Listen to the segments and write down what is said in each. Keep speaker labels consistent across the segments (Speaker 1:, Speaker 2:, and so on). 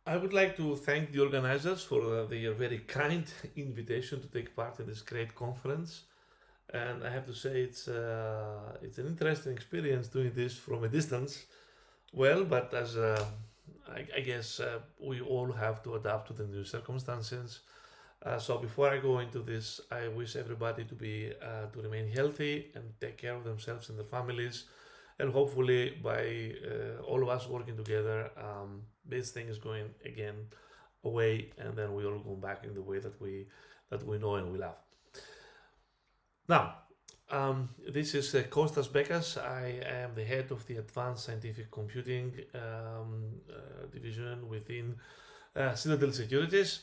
Speaker 1: I would like to thank the organizers for their very kind invitation to take part in this great conference. And I have to say it's an interesting experience doing this from a distance. Well, but as I guess we all have to adapt to the new circumstances. So before I go into this, I wish everybody to remain healthy and take care of themselves and their families, and hopefully by all of us working together, this thing is going again away, and then we all go back in the way that we know and we love. Now, this is Costas Bekas. I am the head of the Advanced Scientific Computing division within Citadel Securities.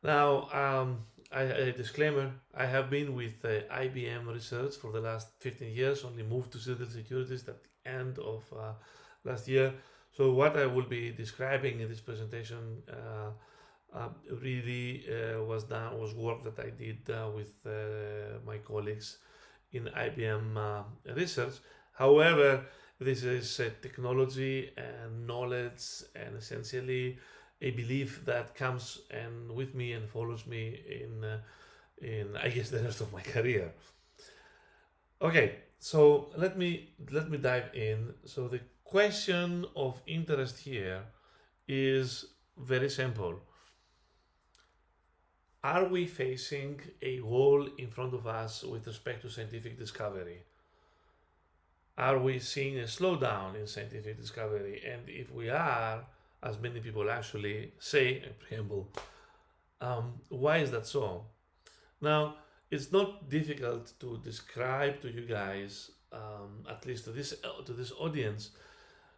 Speaker 1: Now, a disclaimer, I have been with IBM Research for the last 15 years, only moved to Citadel Securities at the end of last year. So what I will be describing in this presentation really was work that I did with my colleagues in IBM Research. However, this is technology and knowledge and essentially a belief that comes and with me and follows me in I guess the rest of my career. Okay, so let me dive in. So the question of interest here is very simple. Are we facing a wall in front of us with respect to scientific discovery? Are we seeing a slowdown in scientific discovery? And if we are, as many people actually say in preamble, why is that so? Now, it's not difficult to describe to you guys, at least to this audience,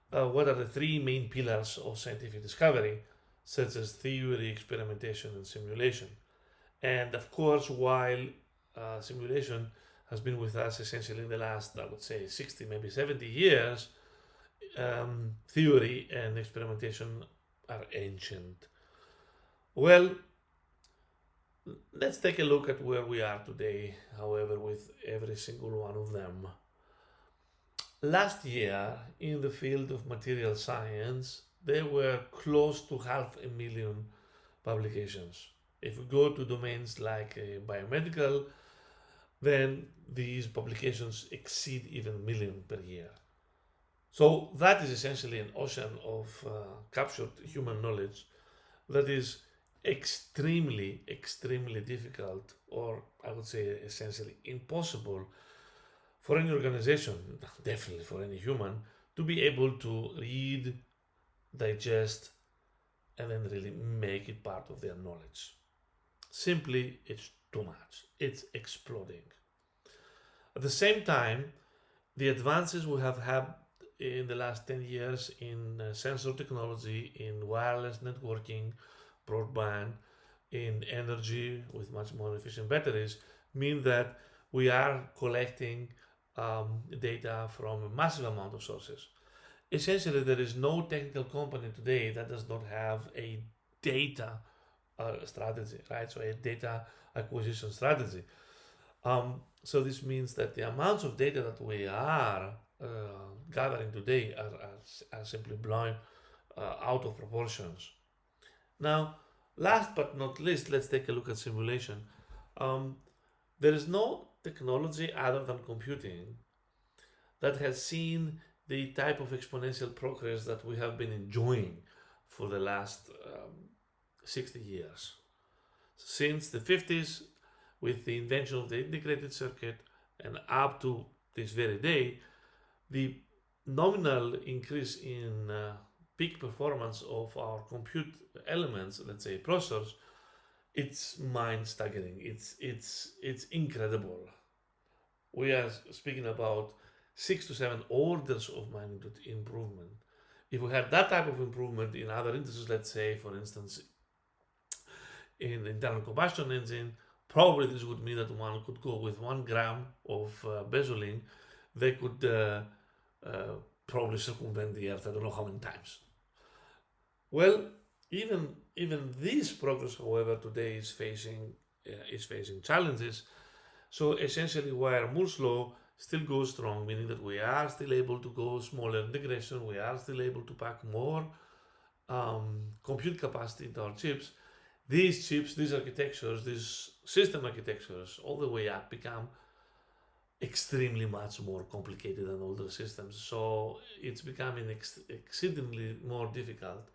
Speaker 1: what are the three main pillars of scientific discovery, such as theory, experimentation, and simulation. And of course, while simulation has been with us essentially in the last, I would say, 60, maybe 70 years, theory and experimentation are ancient. Well, let's take a look at where we are today, however, with every single one of them. Last year, in the field of material science, there were close to 500,000 publications. If we go to domains like biomedical, then these publications exceed even 1 million per year. So that is essentially an ocean of captured human knowledge that is extremely, extremely difficult, or I would say essentially impossible for any organization, definitely for any human, to be able to read, digest, and then really make it part of their knowledge. Simply, it's too much. It's exploding. At the same time, the advances we have had in the last 10 years in sensor technology, in wireless networking, broadband, in energy with much more efficient batteries, mean that we are collecting data from a massive amount of sources. Essentially, there is no technical company today that does not have a data strategy, right? So a data acquisition strategy. So this means that the amounts of data that we are gathering today are simply blown out of proportions. Now, last but not least, let's take a look at simulation. There is no technology other than computing that has seen the type of exponential progress that we have been enjoying for the last 60 years. Since the 50s, with the invention of the integrated circuit and up to this very day, the nominal increase in peak performance of our compute elements, let's say processors, it's mind-staggering. It's incredible. We are speaking about 6 to 7 orders of magnitude improvement. If we had that type of improvement in other industries, let's say, for instance, in the internal combustion engine, probably this would mean that one could go with 1 gram of gasoline. They could probably circumvent the Earth, I don't know how many times. Well, even this progress, however, today is facing challenges. So essentially, where Moore's law still goes strong, meaning that we are still able to go smaller integration, we are still able to pack more compute capacity into our chips, these chips, these architectures, these system architectures, all the way up become extremely much more complicated than older systems. So it's becoming exceedingly more difficult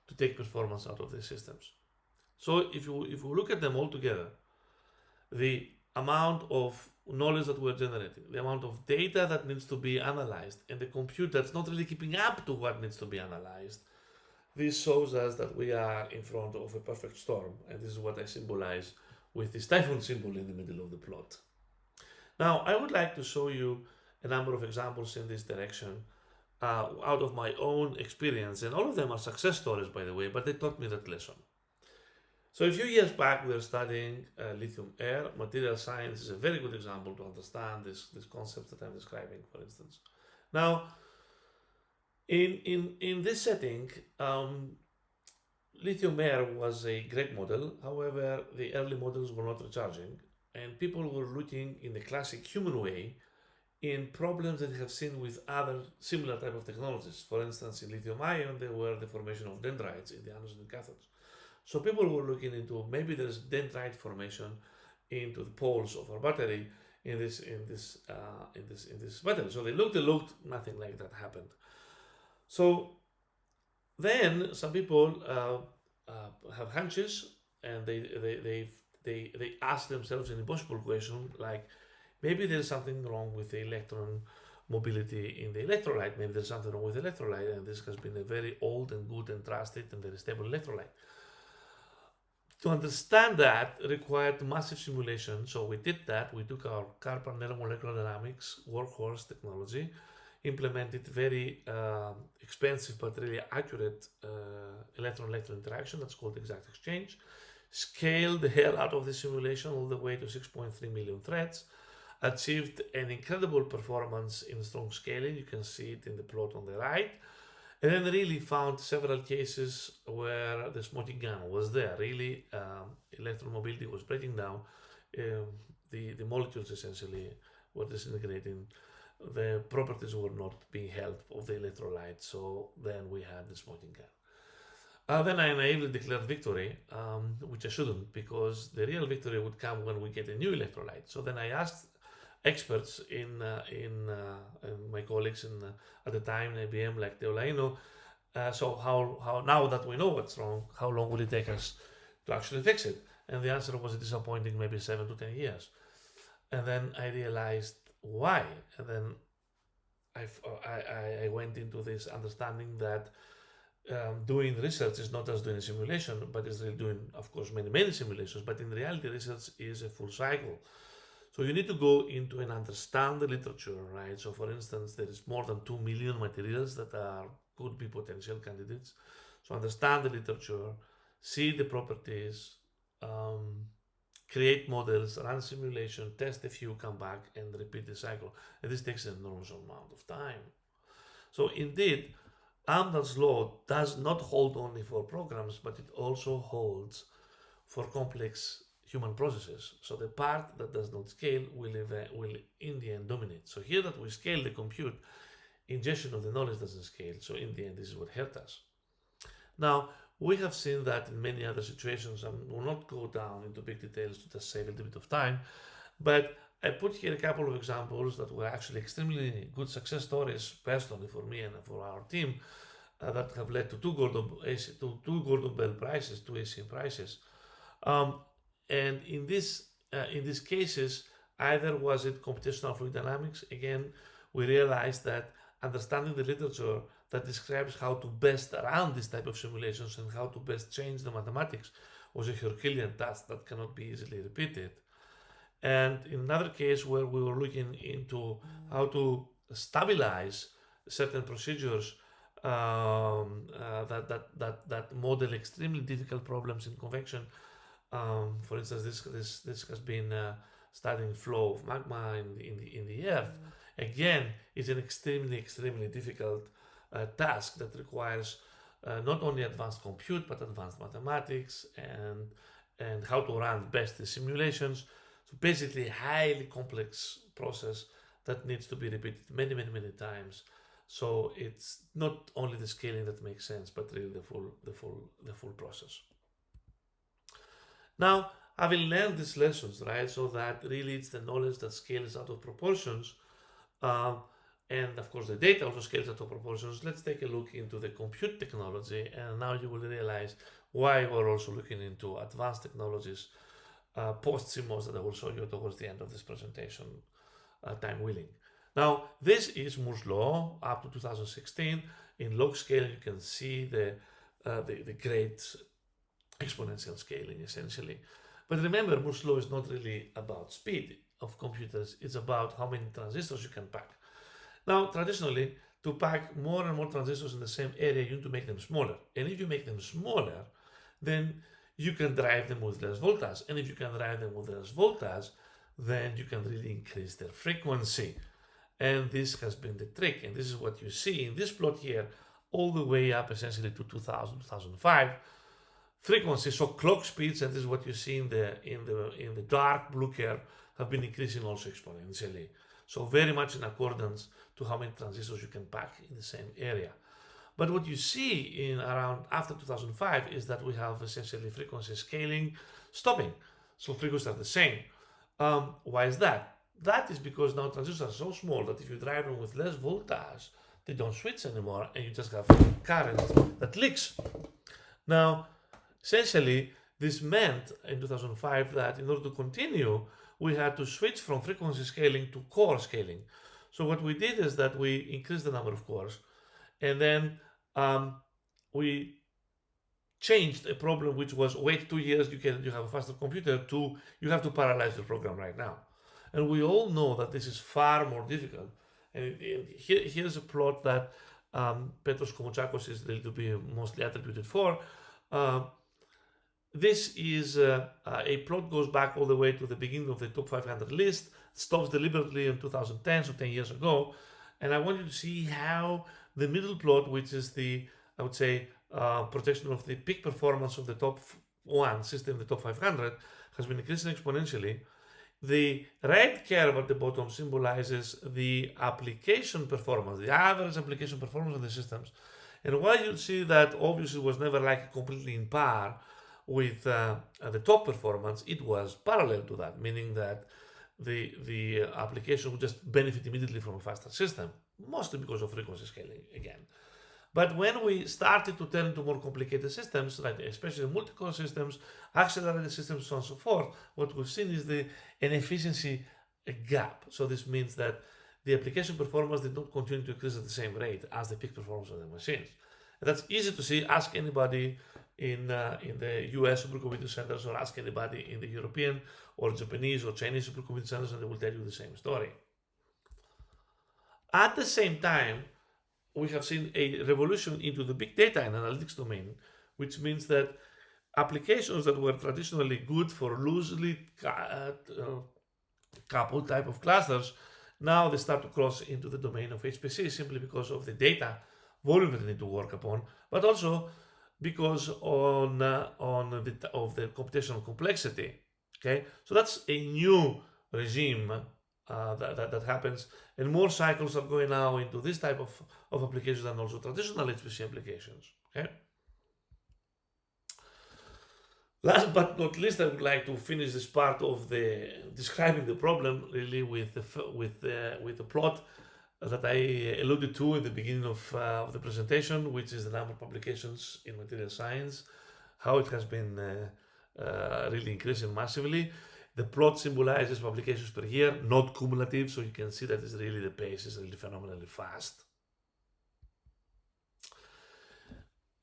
Speaker 1: to take performance out of these systems. So if we look at them all together, the amount of knowledge that we're generating, the amount of data that needs to be analyzed, and the compute that's not really keeping up to what needs to be analyzed, this shows us that we are in front of a perfect storm, and this is what I symbolize with this typhoon symbol in the middle of the plot. Now, I would like to show you a number of examples in this direction out of my own experience, and all of them are success stories, by the way, but they taught me that lesson. So a few years back, we were studying lithium air. Material science is a very good example to understand this concepts that I'm describing, for instance. Now, in this setting, lithium air was a great model. However, the early models were not recharging, and people were looking in the classic human way in problems that they have seen with other similar type of technologies. For instance, in lithium ion, there were the formation of dendrites in the anodes and cathodes. So people were looking into maybe there's dendrite formation into the poles of our battery in this battery. So they looked, nothing like that happened. So then some people have hunches, and they ask themselves an impossible question like, maybe there's something wrong with the electron mobility in the electrolyte. Maybe there's something wrong with the electrolyte, and this has been a very old and good and trusted and very stable electrolyte. To understand that required massive simulation, so we did that. We took our carbon nanomolecular dynamics workhorse technology, implemented very expensive but really accurate electron-electron interaction that's called exact exchange, scaled the hell out of the simulation all the way to 6.3 million threads, achieved an incredible performance in strong scaling. You can see it in the plot on the right. And then really found several cases where the smoking gun was there. Really, electron mobility was breaking down. The molecules essentially were disintegrating. The properties were not being held of the electrolyte. So then we had the smoking gun. Then I naively declared victory, which I shouldn't, because the real victory would come when we get a new electrolyte. So then I asked experts in my colleagues at the time in IBM, like Teolaino, so how now that we know what's wrong, how long will it take us to actually fix it? And the answer was a disappointing maybe 7 to 10 years. And then I realized why. And then I went into this understanding that doing research is not just doing a simulation, but it's really doing, of course, many simulations. But in reality, research is a full cycle. So you need to go into and understand the literature, right? So for instance, there is more than 2 million materials that could be potential candidates. So understand the literature, see the properties, create models, run simulation, test a few, come back and repeat the cycle. And this takes an enormous amount of time. So indeed, Amdahl's law does not hold only for programs, but it also holds for complex human processes. So the part that does not scale will in the end dominate. So here that we scale the compute, ingestion of the knowledge doesn't scale. So in the end, this is what hurt us. Now, we have seen that in many other situations. I will not go down into big details to just save a little bit of time, but I put here a couple of examples that were actually extremely good success stories, personally for me and for our team, that have led to two Gordon Bell prizes, two ACM prizes. And in these cases, either was it computational fluid dynamics. Again, we realized that understanding the literature that describes how to best run this type of simulations and how to best change the mathematics was a Herculean task that cannot be easily repeated. And in another case where we were looking into how to stabilize certain procedures that model extremely difficult problems in convection. For instance, this has been studying flow of magma in the earth. Again, it's an extremely difficult task that requires not only advanced compute but advanced mathematics and how to run best the simulations. So basically, a highly complex process that needs to be repeated many times So it's not only the scaling that makes sense, but really the full process. Now, having learned these lessons, right, so that really it's the knowledge that scales out of proportions, and of course the data also scales out of proportions. Let's take a look into the compute technology, and now you will realize why we're also looking into advanced technologies post CMOS that I will show you towards the end of this presentation, time willing. Now, this is Moore's law up to 2016. In log scale, you can see the great exponential scaling, essentially. But remember, Moore's law is not really about speed of computers. It's about how many transistors you can pack. Now, traditionally, to pack more and more transistors in the same area, you need to make them smaller. And if you make them smaller, then you can drive them with less voltage. And if you can drive them with less voltage, then you can really increase their frequency. And this has been the trick. And this is what you see in this plot here, all the way up essentially to 2000, 2005. Frequency, so clock speeds, and this is what you see in the dark blue curve, have been increasing also exponentially. So very much in accordance to how many transistors you can pack in the same area. But what you see in around after 2005 is that we have essentially frequency scaling stopping. So frequencies are the same. Why is that? That is because now transistors are so small that if you drive them with less voltage, they don't switch anymore, and you just have current that leaks. Now, essentially, this meant in 2005 that in order to continue, we had to switch from frequency scaling to core scaling. So what we did is that we increased the number of cores, and then we changed a problem which was wait 2 years, you have a faster computer, to you have to parallelize the program right now. And we all know that this is far more difficult. And here's a plot that Petros Komoutsakos is to be mostly attributed for. This is a plot goes back all the way to the beginning of the top 500 list, stops deliberately in 2010, so 10 years ago. And I want you to see how the middle plot, which is the, I would say, projection of the peak performance of the top one system, the top 500, has been increasing exponentially. The red curve at the bottom symbolizes the application performance, the average application performance of the systems. And while you'll see that obviously was never like completely in par with the top performance, it was parallel to that, meaning that the application would just benefit immediately from a faster system, mostly because of frequency scaling again. But when we started to turn into more complicated systems, like especially multi-core systems, accelerated systems, so on and so forth, what we've seen is an efficiency gap. So this means that the application performance did not continue to increase at the same rate as the peak performance of the machines. And that's easy to see. Ask anybody in the US supercomputing centers, or ask anybody in the European or Japanese or Chinese supercomputing centers, and they will tell you the same story. At the same time, we have seen a revolution into the big data and analytics domain, which means that applications that were traditionally good for loosely coupled type of clusters, now they start to cross into the domain of HPC simply because of the data volume that they need to work upon, but also because of the computational complexity. Okay, so that's a new regime that happens, and more cycles are going now into this type of applications than also traditional HPC applications. Okay. Last but not least, I would like to finish this part of the describing the problem really with the plot that I alluded to in the beginning of the presentation, which is the number of publications in material science, how it has been really increasing massively. The plot symbolizes publications per year, not cumulative, so you can see that the pace is really phenomenally fast.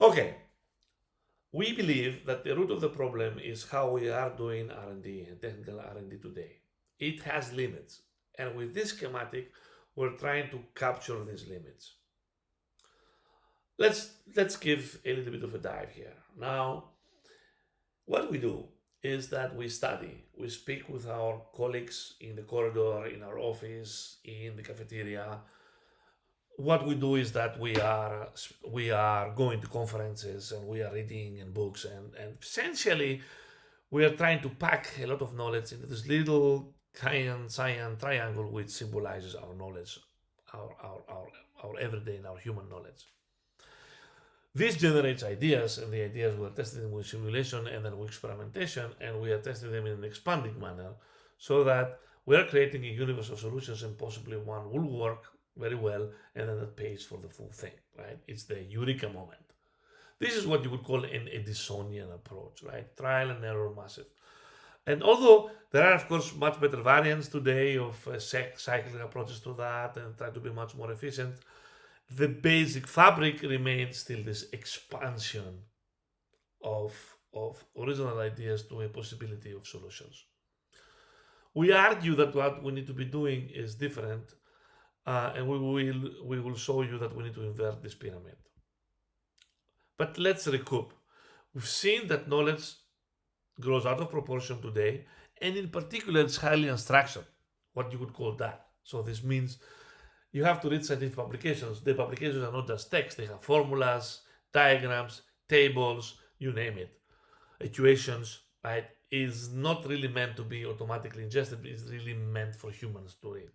Speaker 1: Okay, we believe that the root of the problem is how we are doing R&D and technical R&D today. It has limits, and with this schematic, we're trying to capture these limits. Let's give a little bit of a dive here. Now, what we do is that we study, we speak with our colleagues in the corridor, in our office, in the cafeteria. What we do is that we are going to conferences, and we are reading and books, and essentially we are trying to pack a lot of knowledge into this little cyan triangle, which symbolizes our knowledge, our everyday and our human knowledge. This generates ideas, and the ideas we're testing with simulation and then with experimentation, and we are testing them in an expanding manner so that we are creating a universe of solutions, and possibly one will work very well, and then it pays for the full thing, right? It's the eureka moment. This is what you would call an Edisonian approach, right? Trial and error massive. And although there are, of course, much better variants today of cycling approaches to that and try to be much more efficient, the basic fabric remains still this expansion of original ideas to a possibility of solutions. We argue that what we need to be doing is different, and we will show you that we need to invert this pyramid. But let's recoup. We've seen that knowledge grows out of proportion today, and in particular, it's highly unstructured, what you would call that. So this means you have to read scientific publications. The publications are not just text, they have formulas, diagrams, tables, you name it. Equations, right, is not really meant to be automatically ingested, it's really meant for humans to read.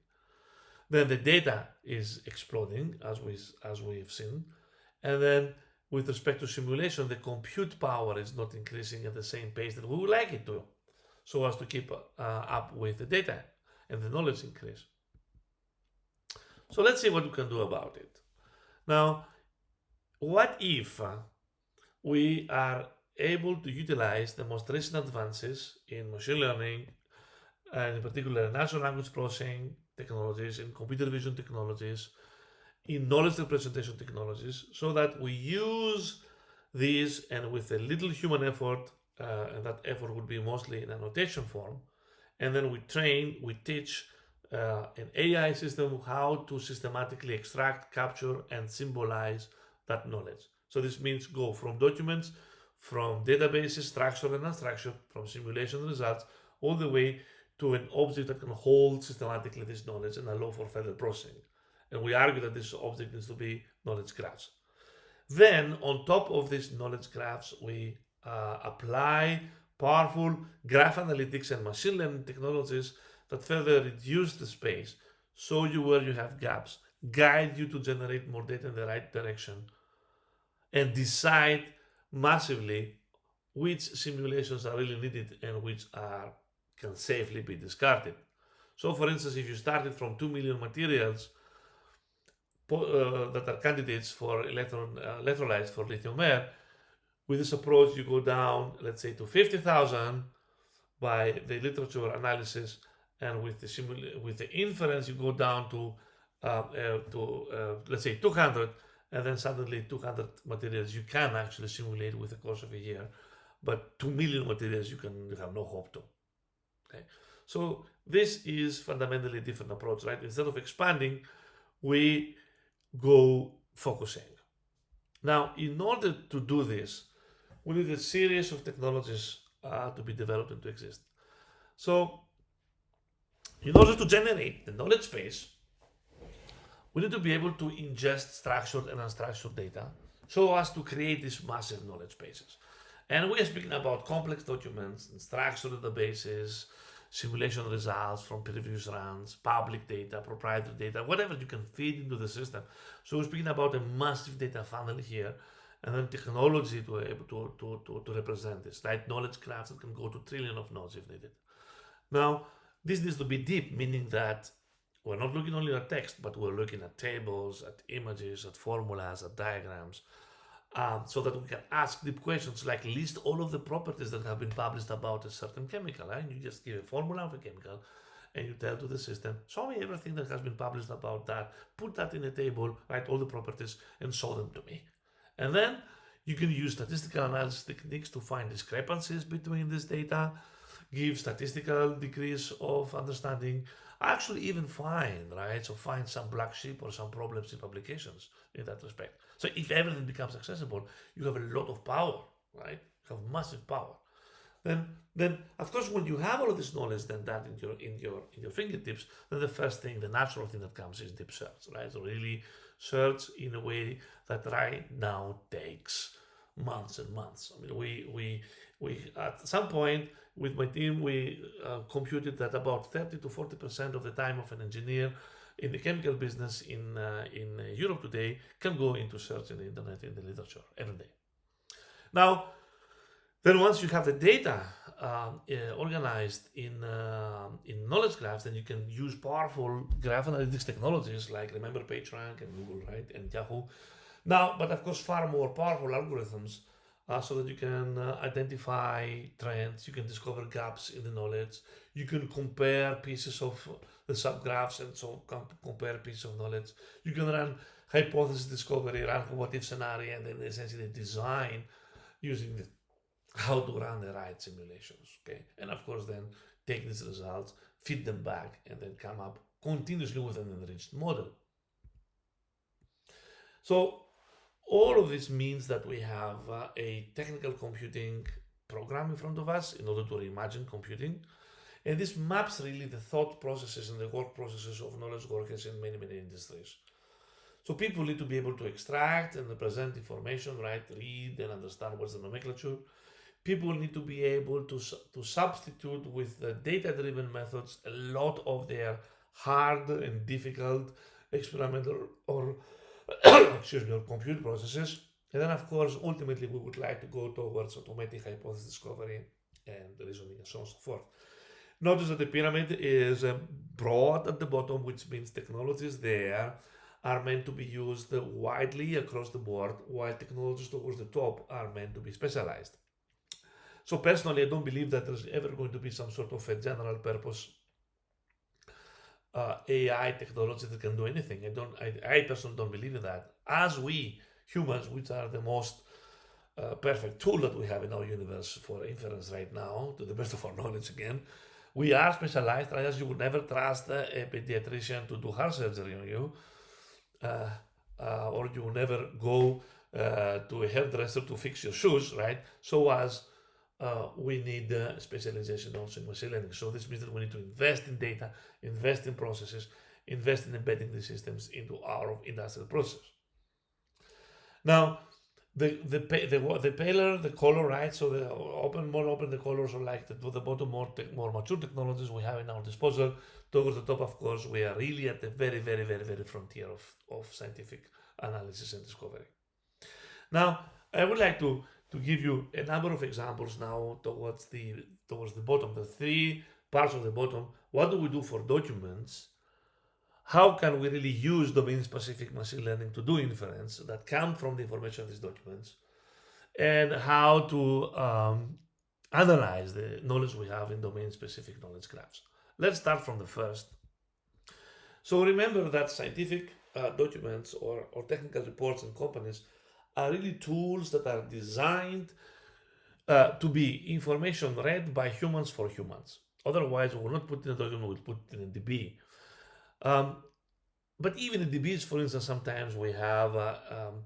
Speaker 1: Then the data is exploding, as we've seen, and then with respect to simulation, the compute power is not increasing at the same pace that we would like it to, so as to keep up with the data and the knowledge increase. So let's see what we can do about it. Now, what if we are able to utilize the most recent advances in machine learning, and in particular natural language processing technologies, in computer vision technologies, in knowledge representation technologies, so that we use these, and with a little human effort, and that effort would be mostly in annotation form, and then we teach an AI system how to systematically extract, capture, and symbolize that knowledge. So this means go from documents, from databases, structured and unstructured, from simulation results, all the way to an object that can hold systematically this knowledge and allow for further processing. And we argue that this object needs to be knowledge graphs. Then, on top of these knowledge graphs, we apply powerful graph analytics and machine learning technologies that further reduce the space, show you where you have gaps, guide you to generate more data in the right direction, and decide massively which simulations are really needed and which can safely be discarded. So, for instance, if you started from 2 million materials that are candidates for electrolytes for lithium air, with this approach you go down, let's say, to 50,000 by the literature analysis, and with the inference you go down to let's say 200, and then suddenly 200 materials you can actually simulate with the course of a year, but 2 million materials you have no hope to. Okay, so this is fundamentally a different approach, right? Instead of expanding, we go focusing. Now, in order to do this, we need a series of technologies to be developed and to exist. So, in order to generate the knowledge space, we need to be able to ingest structured and unstructured data so as to create these massive knowledge spaces. And we are speaking about complex documents, and structured databases, simulation results from previous runs, public data, proprietary data, whatever you can feed into the system. So we're speaking about a massive data funnel here, and then technology to be able to represent this, right? Knowledge graphs that can go to trillions of nodes if needed. Now, this needs to be deep, meaning that we're not looking only at text, but we're looking at tables, at images, at formulas, at diagrams, so that we can ask deep questions like list all of the properties that have been published about a certain chemical. Right? You just give a formula of a chemical and you tell to the system, show me everything that has been published about that, put that in a table, write all the properties and show them to me. And then you can use statistical analysis techniques to find discrepancies between this data, give statistical degrees of understanding, actually even find some black sheep or some problems in publications in that respect. So if everything becomes accessible, you have a lot of power, right? You have massive power. Then of course, when you have all of this knowledge, then that in your fingertips, then the first thing, the natural thing that comes is deep search, right? So really search in a way that right now takes months and months. I mean, we at some point with my team, we computed that about 30 to 40% of the time of an engineer in the chemical business in Europe today can go into search in the internet, in the literature every day. Now, then once you have the data organized in knowledge graphs, then you can use powerful graph analytics technologies like, remember, PageRank and Google, right, and Yahoo. Now, but of course, far more powerful algorithms so that you can identify trends, you can discover gaps in the knowledge, you can compare pieces of the subgraphs and so compare pieces of knowledge. You can run hypothesis discovery, run what if scenario, and then essentially design using how to run the right simulations, okay? And of course, then take these results, feed them back, and then come up continuously with an enriched model. So all of this means that we have a technical computing program in front of us in order to reimagine computing. And this maps really the thought processes and the work processes of knowledge workers in many, many industries. So people need to be able to extract and represent information, right? Read and understand what's the nomenclature. People need to be able to substitute with the data-driven methods a lot of their hard and difficult experimental or or compute processes. And then, of course, ultimately, we would like to go towards automatic hypothesis discovery and reasoning and so on and so forth. Notice that the pyramid is broad at the bottom, which means technologies there are meant to be used widely across the board, while technologies towards the top are meant to be specialized. So personally, I don't believe that there's ever going to be some sort of a general purpose AI technology that can do anything. I personally don't believe in that. As we humans, which are the most perfect tool that we have in our universe for inference right now, to the best of our knowledge again, we are specialized, right? As you would never trust a pediatrician to do heart surgery on you, or you will never go to a hairdresser to fix your shoes, right? So as we need specialization also in machine learning. So this means that we need to invest in data, invest in processes, invest in embedding the systems into our industrial process. Now, the paler, the color, right? So the more open the colors are like to the bottom, more mature technologies we have in our disposal. Towards the top, of course, we are really at the very, very, very, very frontier of scientific analysis and discovery. Now, I would like to give you a number of examples now towards the bottom, the three parts of the bottom. What do we do for documents? How can we really use domain-specific machine learning to do inference that come from the information of these documents? And how to analyze the knowledge we have in domain-specific knowledge graphs. Let's start from the first. So remember that scientific documents or technical reports in companies are really tools that are designed to be information read by humans for humans. Otherwise, we will not put in a document, we'll put it in a DB. But even in DBs, for instance, sometimes we have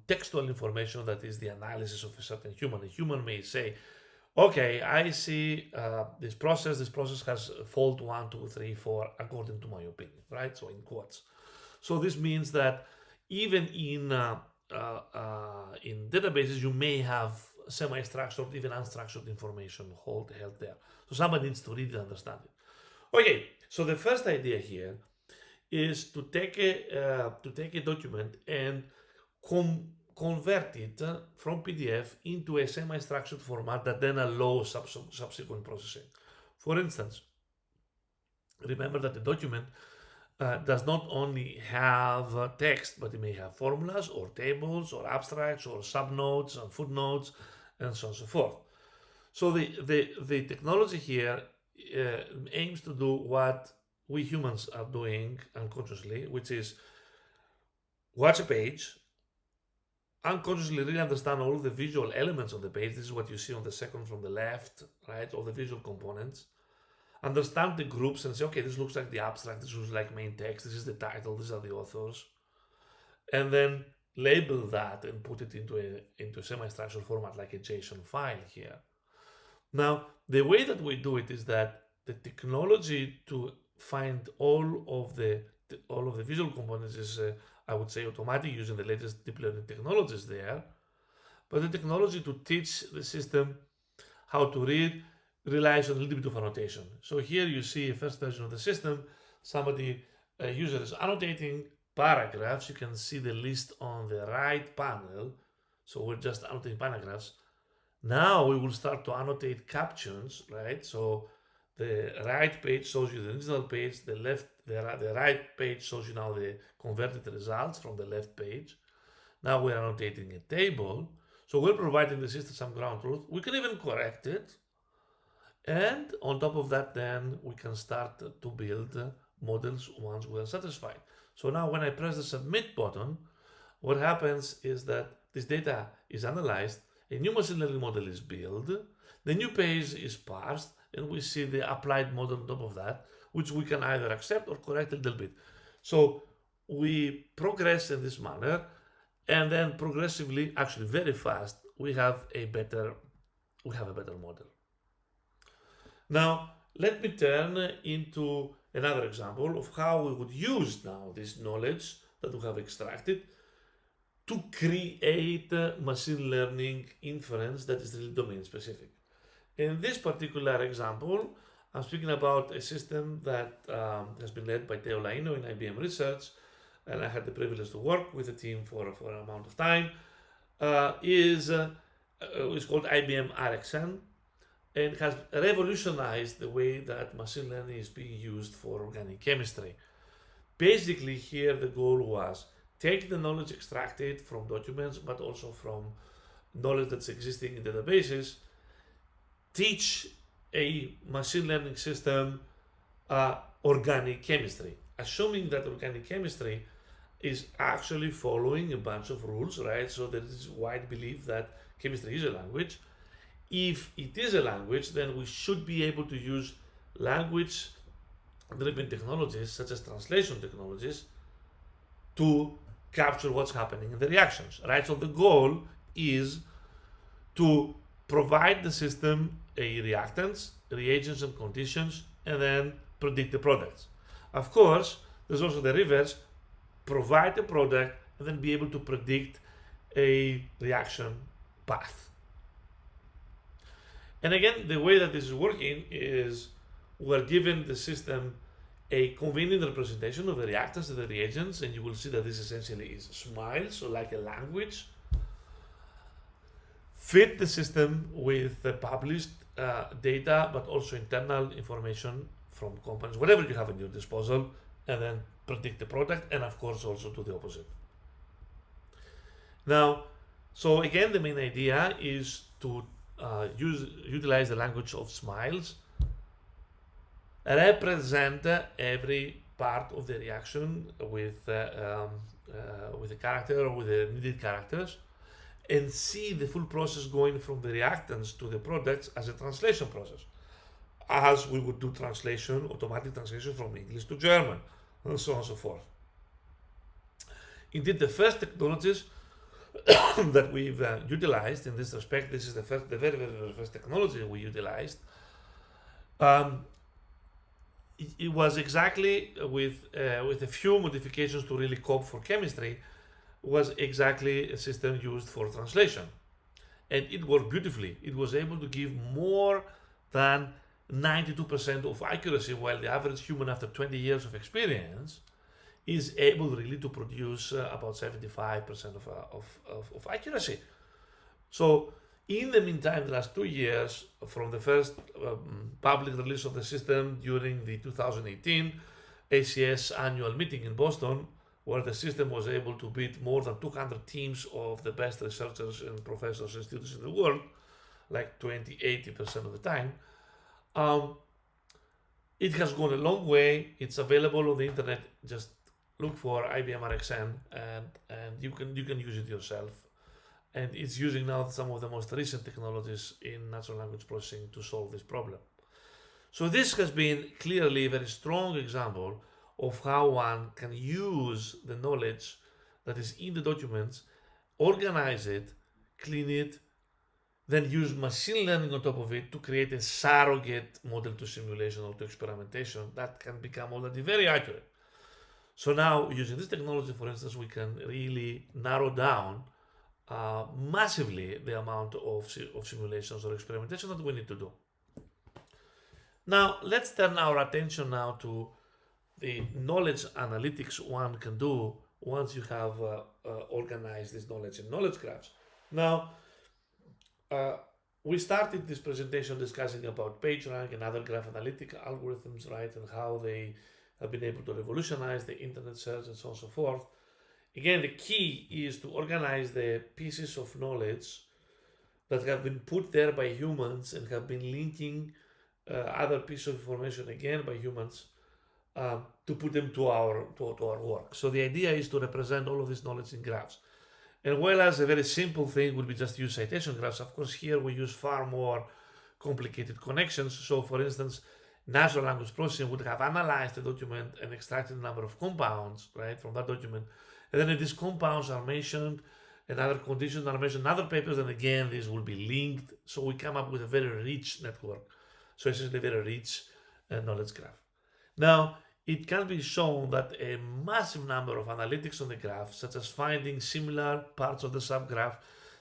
Speaker 1: textual information that is the analysis of a certain human. A human may say, okay, I see this process has fault 1, 2, 3, 4, according to my opinion, right? So in quotes. So this means that even in databases, you may have semi-structured, even unstructured information held there. So somebody needs to read it and understand it. Okay, so the first idea here is to take a document and convert it from PDF into a semi-structured format that then allows subsequent processing. For instance, remember that the document does not only have text, but it may have formulas or tables or abstracts or subnotes and footnotes and so on and so forth. So the technology here aims to do what we humans are doing unconsciously, which is watch a page, unconsciously really understand all of the visual elements of the page. This is what you see on the second from the left, right? All the visual components. Understand the groups and say, okay, this looks like the abstract, this looks like main text, this is the title, these are the authors. And then label that and put it into a semi-structured format like a JSON file here. Now, the way that we do it is that the technology to find all of the visual components is, I would say, automatic using the latest deep learning technologies there. But the technology to teach the system how to read relies on a little bit of annotation. So here you see a first version of the system. Somebody a user is annotating paragraphs, you can see the list on the right panel. So we're just annotating paragraphs. Now we will start to annotate captions, right? So the right page shows you the original page, the right page shows you now the converted results from the left page. Now we're annotating a table. So we're providing the system some ground truth. We can even correct it. And on top of that, then we can start to build models once we're satisfied. So now when I press the submit button, what happens is that this data is analyzed, a new machine learning model is built, the new page is parsed, and we see the applied model on top of that, which we can either accept or correct a little bit. So we progress in this manner, and then progressively, actually very fast, we have a better model. Now, let me turn into another example of how we would use now this knowledge that we have extracted to create machine learning inference that is really domain specific. In this particular example, I'm speaking about a system that has been led by Teo Laino in IBM Research, and I had the privilege to work with the team for an amount of time. Is called IBM RxN, and has revolutionized the way that machine learning is being used for organic chemistry. Basically, here the goal was take the knowledge extracted from documents, but also from knowledge that's existing in databases, teach a machine learning system organic chemistry, assuming that organic chemistry is actually following a bunch of rules, right? So there is wide belief that chemistry is a language. If it is a language, then we should be able to use language-driven technologies, such as translation technologies, to capture what's happening in the reactions, right? So the goal is to provide the system a reactants, reagents, and conditions, and then predict the products. Of course, there's also the reverse: provide the product and then be able to predict a reaction path. And again, the way that this is working is we're giving the system a convenient representation of the reactants and the reagents, and you will see that this essentially is SMILE, so like a language. Fit the system with the published data, but also internal information from companies, whatever you have at your disposal, and then predict the product, and of course also do the opposite. Now, so again, the main idea is to utilize the language of SMILEs, represent every part of the reaction with a character or with the needed characters, and see the full process going from the reactants to the products as a translation process, as we would do translation, automatic translation from English to German, and so on and so forth. Indeed, the first technologies that we've utilized in this respect, this is the very, very first technology we utilized. It was exactly with a few modifications to really cope for chemistry, was exactly a system used for translation. And it worked beautifully. It was able to give more than 92% of accuracy, while the average human after 20 years of experience is able really to produce about 75% of accuracy. So in the meantime, the last 2 years, from the first public release of the system during the 2018 ACS annual meeting in Boston, where the system was able to beat more than 200 teams of the best researchers and professors and students in the world, like 80% of the time. It has gone a long way. It's available on the internet. Just look for IBM RxN and you can use it yourself. And it's using now some of the most recent technologies in natural language processing to solve this problem. So this has been clearly a very strong example of how one can use the knowledge that is in the documents, organize it, clean it, then use machine learning on top of it to create a surrogate model to simulation or to experimentation that can become already very accurate. So now, using this technology, for instance, we can really narrow down massively the amount of simulations or experimentation that we need to do. Now, let's turn our attention now to the knowledge analytics one can do once you have organized this knowledge in knowledge graphs. Now, we started this presentation discussing about PageRank and other graph analytic algorithms, right, and how they have been able to revolutionize the internet search and so on and so forth. Again, the key is to organize the pieces of knowledge that have been put there by humans and have been linking other pieces of information again by humans to put them to our work. So the idea is to represent all of this knowledge in graphs. And whereas a very simple thing would be just use citation graphs, of course here we use far more complicated connections. So for instance, natural language processing would have analyzed the document and extracted a number of compounds, right, from that document. And then if these compounds are mentioned and other conditions are mentioned in other papers, then again, these will be linked. So we come up with a very rich network. So essentially a very rich knowledge graph. Now, it can be shown that a massive number of analytics on the graph, such as finding similar parts of the subgraph,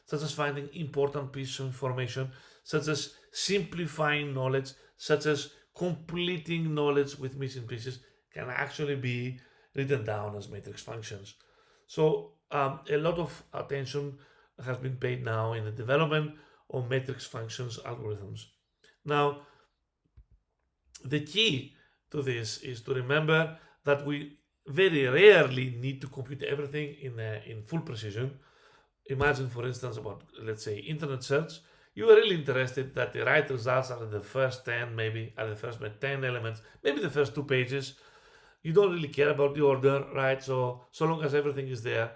Speaker 1: such as finding important pieces of information, such as simplifying knowledge, such as completing knowledge with missing pieces, can actually be written down as matrix functions. So a lot of attention has been paid now in the development of matrix functions algorithms. Now, the key to this is to remember that we very rarely need to compute everything in full precision. Imagine, for instance, about, let's say, internet search. You are really interested that the right results are in the first 10, maybe are the first 10 elements, maybe the first 2 pages. You don't really care about the order, right? So long as everything is there,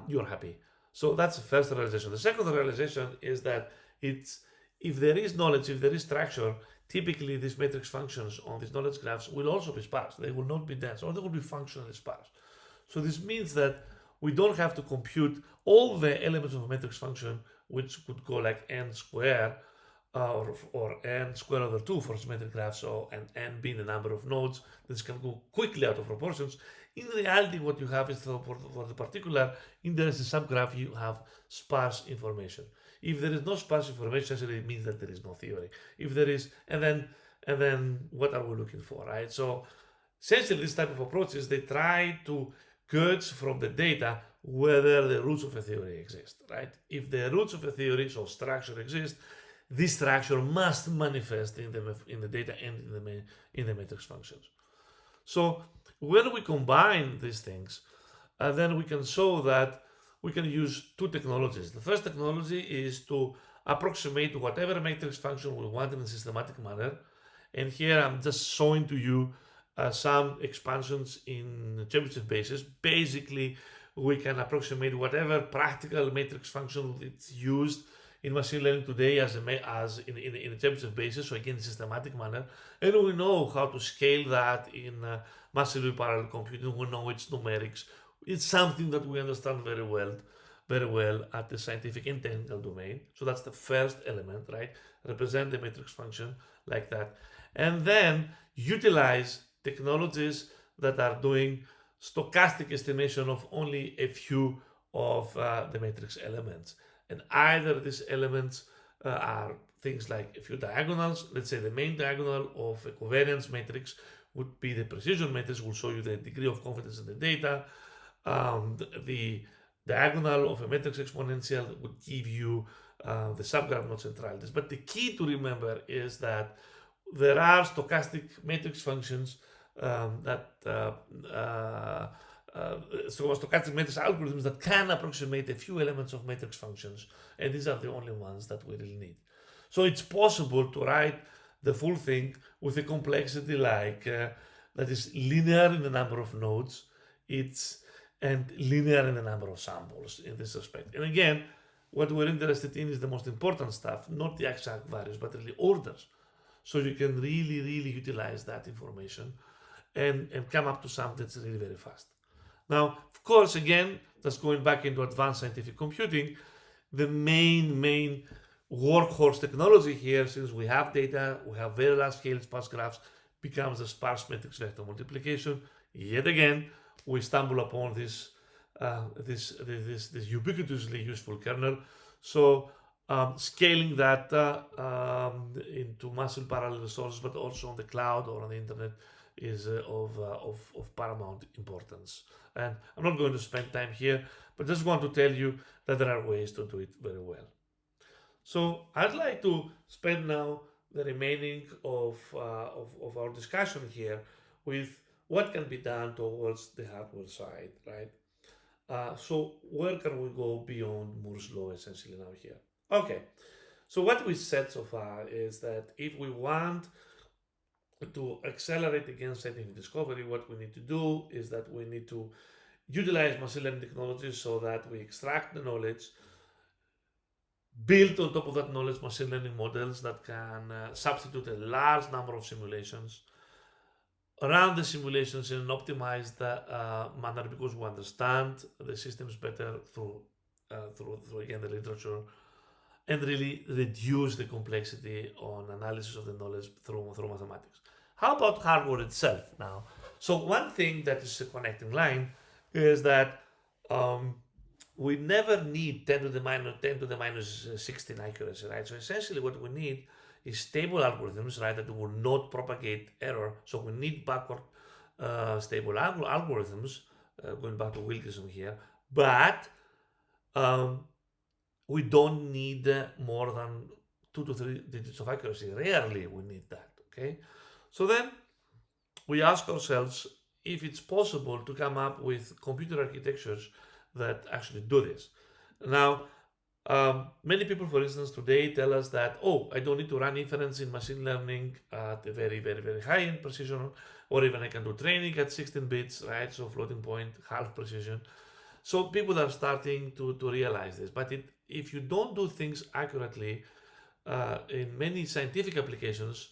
Speaker 1: you're happy. So that's the first realization. The second realization is that if there is knowledge, if there is structure, typically these matrix functions on these knowledge graphs will also be sparse. They will not be dense, or they will be functionally sparse. So this means that we don't have to compute all the elements of a matrix function, which could go like n squared or n squared over 2 for symmetric graphs, so and n being the number of nodes. This can go quickly out of proportions. In reality, what you have is for the particular interesting subgraph, you have sparse information. If there is no sparse information, it means that there is no theory. If there is, and then what are we looking for, right? So essentially, this type of approaches, they try to gauge from the data whether the roots of a theory exist, right? If the roots of a theory, so structure, exist, this structure must manifest in the data and in the matrix functions. So when we combine these things, then we can show that we can use 2 technologies. The first technology is to approximate whatever matrix function we want in a systematic manner. And here I'm just showing to you some expansions in Chebyshev basis. Basically, we can approximate whatever practical matrix function it's used in machine learning today as in a Chebyshev basis, so again, systematic manner. And we know how to scale that in massively parallel computing. We know its numerics. It's something that we understand very well at the scientific and technical domain. So that's the first element, right? Represent the matrix function like that. And then utilize technologies that are doing stochastic estimation of only a few of the matrix elements. And either these elements are things like a few diagonals. Let's say the main diagonal of a covariance matrix would be the precision matrix, will show you the degree of confidence in the data. The diagonal of a matrix exponential would give you the subgraph node centralities. But the key to remember is that there are stochastic matrix functions stochastic matrix algorithms that can approximate a few elements of matrix functions, and these are the only ones that we really need. So it's possible to write the full thing with a complexity like that is linear in the number of nodes, and linear in the number of samples in this respect. And again, what we're interested in is the most important stuff, not the exact values, but really orders. So you can really utilize that information and come up to something that's really very fast. Now, of course, again, that's going back into advanced scientific computing. The main workhorse technology here, since we have data, we have very large scale sparse graphs, becomes the sparse matrix vector multiplication. Yet again, we stumble upon this ubiquitously useful kernel. So scaling that into massive parallel resources, but also on the cloud or on the internet, is of paramount importance. And I'm not going to spend time here, but just want to tell you that there are ways to do it very well. So I'd like to spend now the remaining of our discussion here with what can be done towards the hardware side, right? So where can we go beyond Moore's law essentially now here? Okay, so what we said so far is that if we want to accelerate against scientific discovery, what we need to do is that we need to utilize machine learning technologies so that we extract the knowledge, build on top of that knowledge machine learning models that can substitute a large number of simulations, run the simulations in an optimized manner because we understand the systems better through again the literature, and really reduce the complexity on analysis of the knowledge through mathematics. How about hardware itself now? So one thing that is a connecting line is that we never need 10 to the minus 16 accuracy, right? So essentially what we need is stable algorithms, right, that will not propagate error. So we need backward stable algorithms, going back to Wilkinson here, but we don't need more than 2 to 3 digits of accuracy. Rarely we need that, okay? So then we ask ourselves if it's possible to come up with computer architectures that actually do this. Now, many people, for instance, today tell us that, oh, I don't need to run inference in machine learning at a very, very, very high end precision, or even I can do training at 16 bits, right? So floating point, half precision. So people are starting to realize this. But if you don't do things accurately in many scientific applications,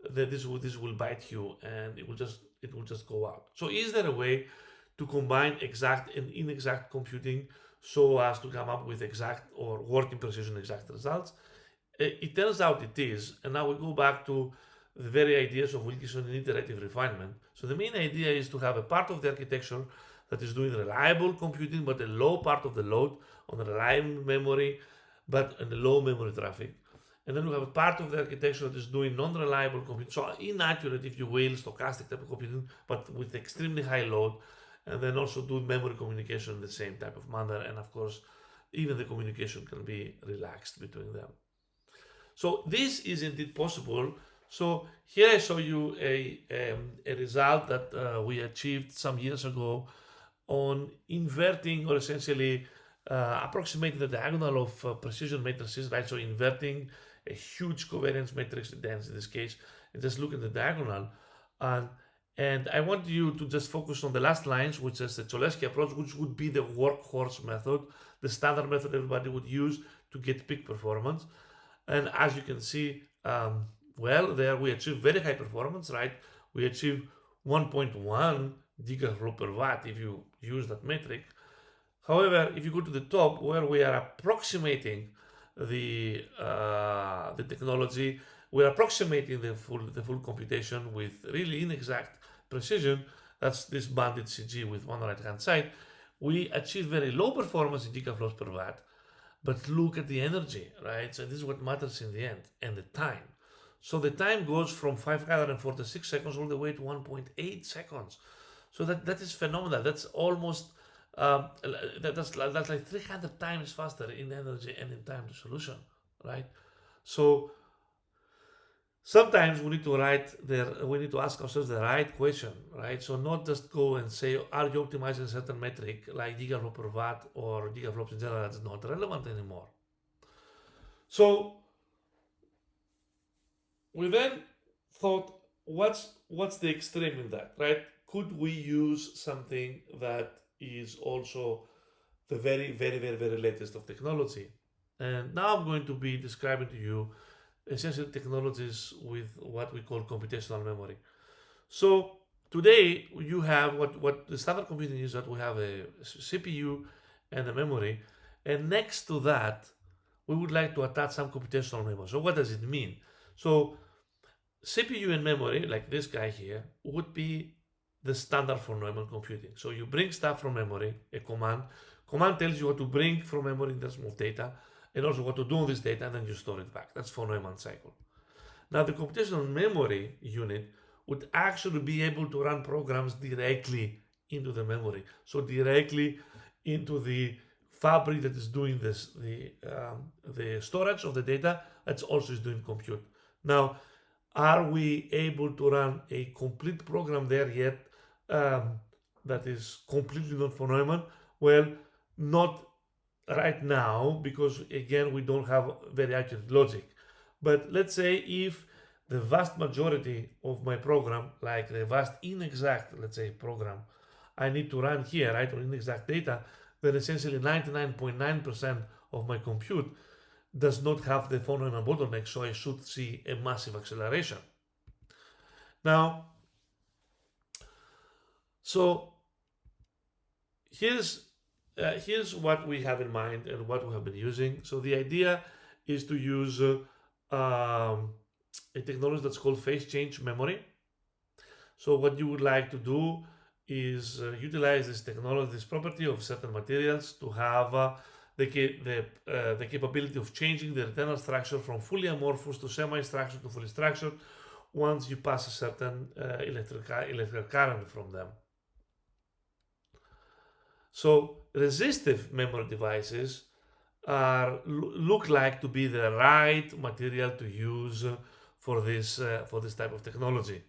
Speaker 1: then this will bite you and it will just go out. So is there a way to combine exact and inexact computing so as to come up with exact or working precision exact results? It turns out it is, and now we go back to the very ideas of Wilkinson and iterative refinement. So the main idea is to have a part of the architecture that is doing reliable computing, but a low part of the load on the reliable memory, but in the low memory traffic. And then we have a part of the architecture that is doing non-reliable computing, so inaccurate, if you will, stochastic type of computing, but with extremely high load, and then also do memory communication in the same type of manner. And of course, even the communication can be relaxed between them. So this is indeed possible. So here I show you a result that we achieved some years ago on inverting, or essentially approximating the diagonal of precision matrices, right? So inverting a huge covariance matrix density in this case, and just look at the diagonal. And I want you to just focus on the last lines, which is the Cholesky approach, which would be the workhorse method, the standard method everybody would use to get peak performance. And as you can see, well, there we achieve very high performance, right? We achieve 1.1 gigaflop per watt if you use that metric. However, if you go to the top where we are approximating the technology, we're approximating the full computation with really inexact precision. That's this banded CG with one right hand side. We achieve very low performance in gigaflops per watt, but look at the energy, right? So this is what matters in the end, and the time. So the time goes from 546 seconds all the way to 1.8 seconds. So that is phenomenal. That's almost that's like 300 times faster in energy and in time to solution, right? So sometimes we need to ask ourselves the right question, right? So not just go and say, are you optimizing a certain metric like gigaflop per watt or gigaflops in general? That's not relevant anymore. So we then thought, what's the extreme in that, right? Could we use something that is also the very, very, very, very latest of technology? And now I'm going to be describing to you essential technologies with what we call computational memory. So today you have what the standard computing is, that we have a CPU and a memory, and next to that we would like to attach some computational memory. So what does it mean? So CPU and memory, like this guy here, would be the standard for Neumann computing. So you bring stuff from memory, a command tells you what to bring from memory in terms of data, and also what to do with this data, and then you store it back. That's for Neumann cycle. Now the computational memory unit would actually be able to run programs directly into the memory, so directly into the fabric that is doing this, the storage of the data that's also is doing compute. Now, are we able to run a complete program there yet that is completely not for Neumann? Well, not right now, because again, we don't have very accurate logic. But let's say if the vast majority of my program, like the vast inexact, let's say, program, I need to run here, right, on inexact data, then essentially 99.9% of my compute does not have the von Neumann bottleneck, so I should see a massive acceleration. Now, so here's what we have in mind and what we have been using. So the idea is to use a technology that's called phase change memory. So what you would like to do is utilize this technology, this property of certain materials to have the capability of changing the internal structure from fully amorphous to semi-structured to fully structured once you pass a certain electrical current from them. So resistive memory devices look like to be the right material to use for this type of technology.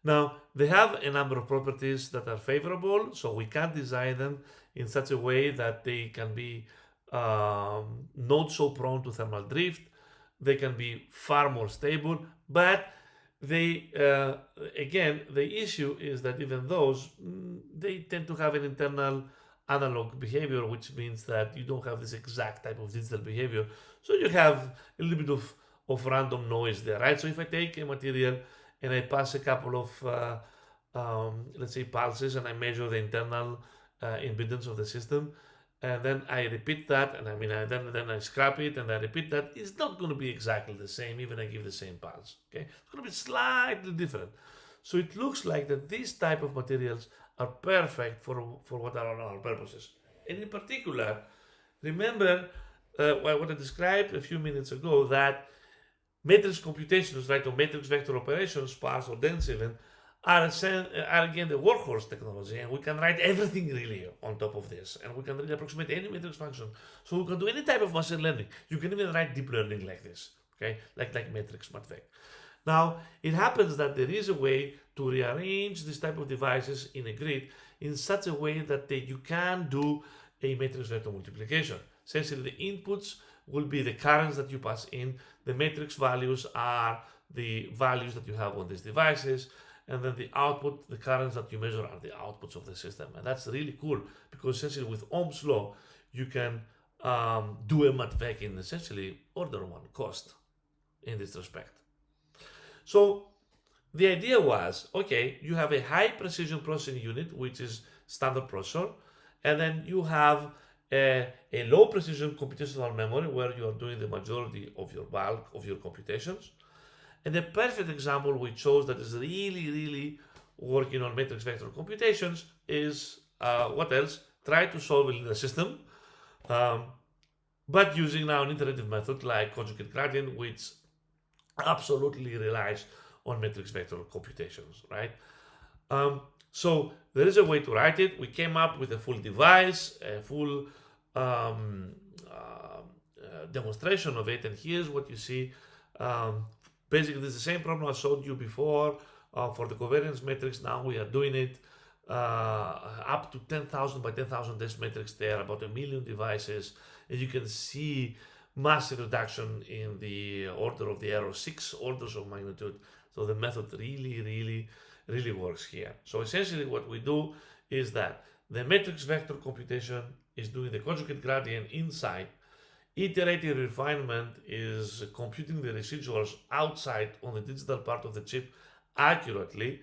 Speaker 1: Now, they have a number of properties that are favorable, so we can design them in such a way that they can be not so prone to thermal drift. They can be far more stable, but they again, the issue is that even those, they tend to have an internal analog behavior, which means that you don't have this exact type of digital behavior. So you have a little bit of random noise there, right? So if I take a material and I pass a couple of, let's say, pulses, and I measure the internal impedance of the system, and then I repeat that, and then I scrap it, and I repeat that, it's not going to be exactly the same, even I give the same pulse. Okay, it's going to be slightly different. So it looks like that these type of materials are perfect for what are our purposes. And in particular, remember what I described a few minutes ago, that matrix computations, right, or matrix vector operations, sparse or dense even, are again the workhorse technology, and we can write everything really on top of this, and we can really approximate any matrix function. So we can do any type of machine learning. You can even write deep learning like this, okay, like matrix mathvec. Now, it happens that there is a way to rearrange this type of devices in a grid in such a way that you can do a matrix vector multiplication. Essentially, the inputs will be the currents that you pass in, the matrix values are the values that you have on these devices, and then the output, the currents that you measure, are the outputs of the system. And that's really cool, because essentially with Ohm's law, you can do a mathvec in essentially order one cost in this respect. So the idea was, okay, you have a high precision processing unit, which is standard processor, and then you have a low precision computational memory where you are doing the majority of your bulk of your computations. And the perfect example we chose that is really working on matrix vector computations is what else? Try to solve it in the system, but using now an iterative method like conjugate gradient, which absolutely relies on matrix vector computations, right? So there is a way to write it. We came up with a full device, a full demonstration of it, and here's what you see. Basically, this is the same problem I showed you before for the covariance matrix. Now we are doing it up to 10,000 by 10,000 test matrix there, about 1 million devices, and you can see massive reduction in the order of the error, 6 orders of magnitude. So the method really works here. So essentially what we do is that the matrix vector computation is doing the conjugate gradient inside. Iterative refinement is computing the residuals outside on the digital part of the chip accurately,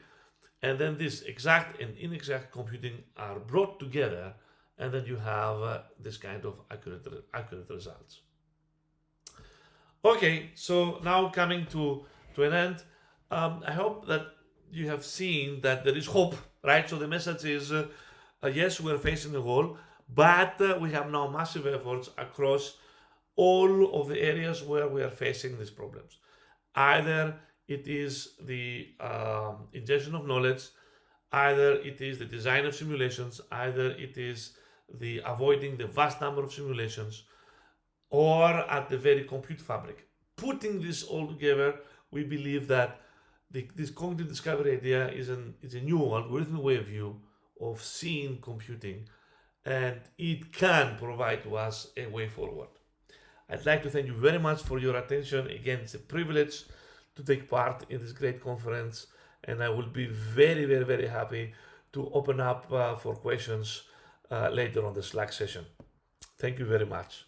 Speaker 1: and then this exact and inexact computing are brought together, and then you have this kind of accurate results. Okay, so now coming to an end, I hope that you have seen that there is hope, right? So the message is, yes, we're facing a wall, but we have now massive efforts across all of the areas where we are facing these problems. Either it is the ingestion of knowledge, either it is the design of simulations, either it is the avoiding the vast number of simulations, or at the very compute fabric. Putting this all together, we believe that this cognitive discovery idea is a new algorithmic way of view of seeing computing, and it can provide to us a way forward. I'd like to thank you very much for your attention. Again, it's a privilege to take part in this great conference, and I will be very, very, very happy to open up for questions later on the Slack session. Thank you very much.